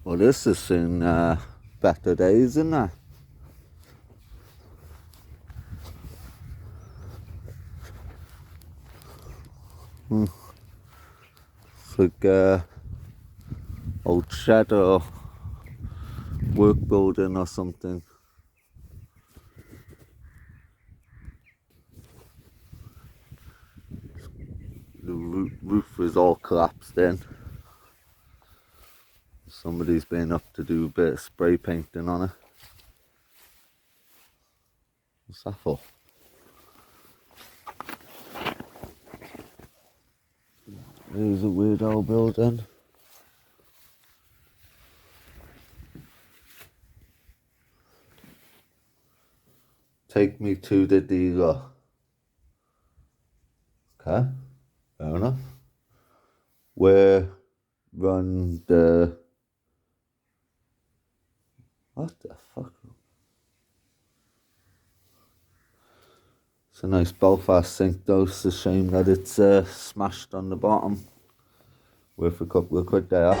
Well, this has seen better days, isn't it? It's like old shed or work building or something. The roof is all collapsed in. Somebody's been up to do a bit of spray painting on it. What's that for? There's a weird old building. Take me to the dealer. Okay, fair enough. Where run the... What the fuck? It's a nice Belfast sink though. It's a shame that it's smashed on the bottom. Worth a couple of quid there.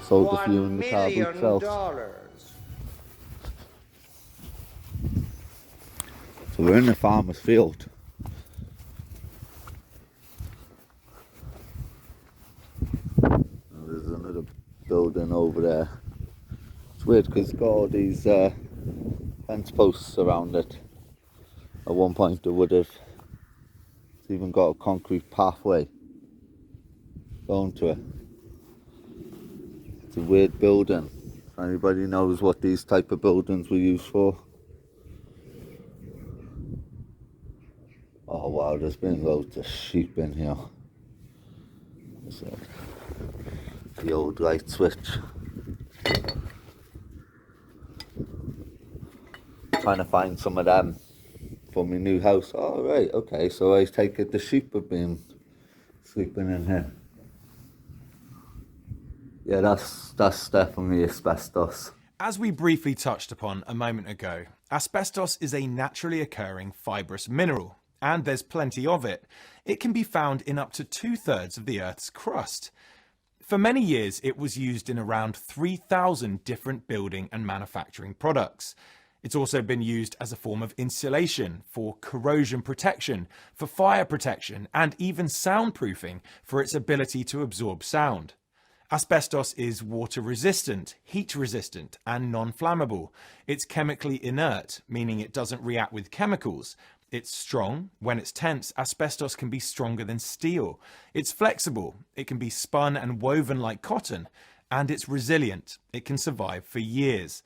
Sold a few in the car boot sales. So we're in the farmer's field. There's another building over there. It's weird because it's got all these fence posts around it. At one point it would have. It's even got a concrete pathway going to it. It's a weird building. If anybody knows what these type of buildings were used for. Oh wow, there's been loads of sheep in here. So, the old light switch. Trying to find some of them for my new house. Oh right, okay, so I take it the sheep have been sleeping in here. Yeah, that's definitely asbestos. As we briefly touched upon a moment ago, asbestos is a naturally occurring fibrous mineral, and there's plenty of it. It can be found in up to 2/3 of the Earth's crust. For many years, it was used in around 3,000 different building and manufacturing products. It's also been used as a form of insulation, for corrosion protection, for fire protection, and even soundproofing for its ability to absorb sound. Asbestos is water resistant, heat resistant, and non-flammable. It's chemically inert, meaning it doesn't react with chemicals. It's strong. When it's tense, asbestos can be stronger than steel. It's flexible. It can be spun and woven like cotton. And it's resilient. It can survive for years.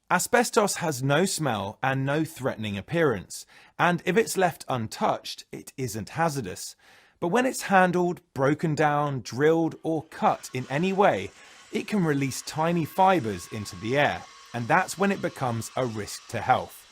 Asbestos has no smell and no threatening appearance. And if it's left untouched, it isn't hazardous. But when it's handled, broken down, drilled, or cut in any way, it can release tiny fibers into the air, and that's when it becomes a risk to health.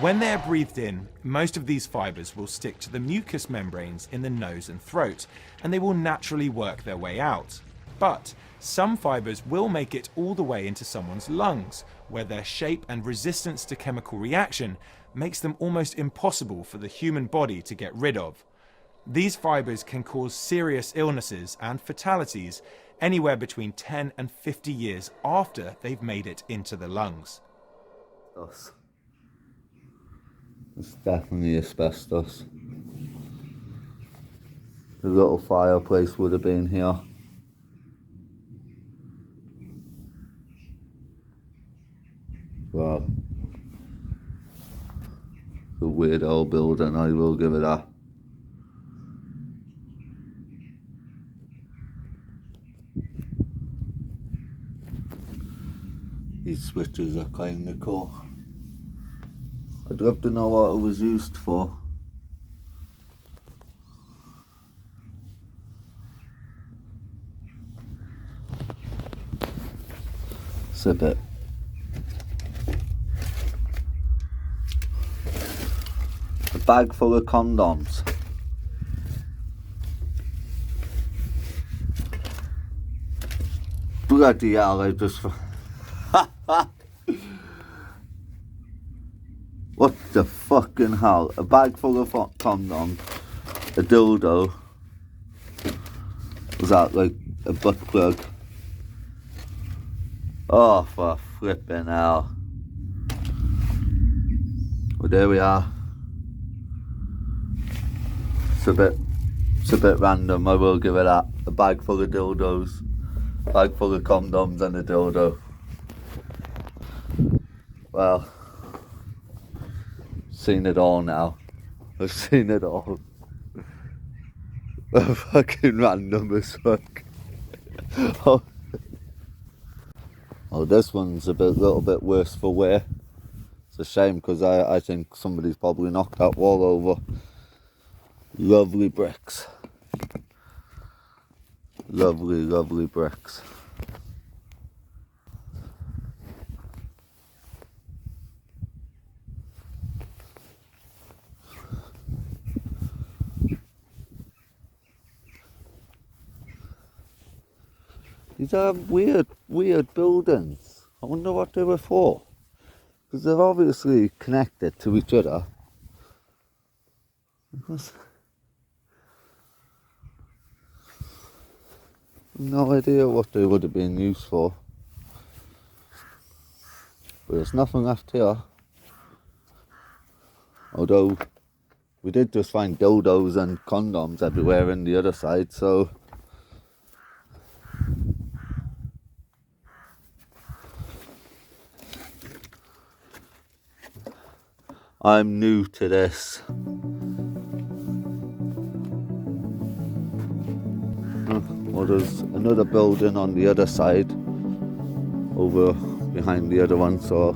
When they're breathed in, most of these fibers will stick to the mucous membranes in the nose and throat, and they will naturally work their way out. But some fibers will make it all the way into someone's lungs, where their shape and resistance to chemical reaction makes them almost impossible for the human body to get rid of. These fibers can cause serious illnesses and fatalities anywhere between 10 and 50 years after they've made it into the lungs. It's definitely asbestos. The little fireplace would have been here. Wow. It's a weird old building, I will give it that. These switches are kind of cool. I'd love to know what it was used for. Sip it. A bag full of condoms. Bloody hell, I just... What the fucking hell? A bag full of condoms, a dildo. Was that like a butt plug? Oh, for flipping hell. Well, there we are. It's a bit random, I will give it that. A bag full of dildos, bag full of condoms and a dildo. Well, seen it all now. I've seen it all. Fucking random as fuck. Oh, this one's little bit worse for wear. It's a shame because I think somebody's probably knocked that wall over. Lovely bricks. Lovely, lovely bricks. These are weird buildings. I wonder what they were for. Because they're obviously connected to each other. No idea what they would have been used for. But there's nothing left here. Although we did just find dildos and condoms everywhere in the other side, so I'm new to this. Well, there's another building on the other side over behind the other one, so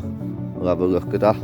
I'll have a look at that.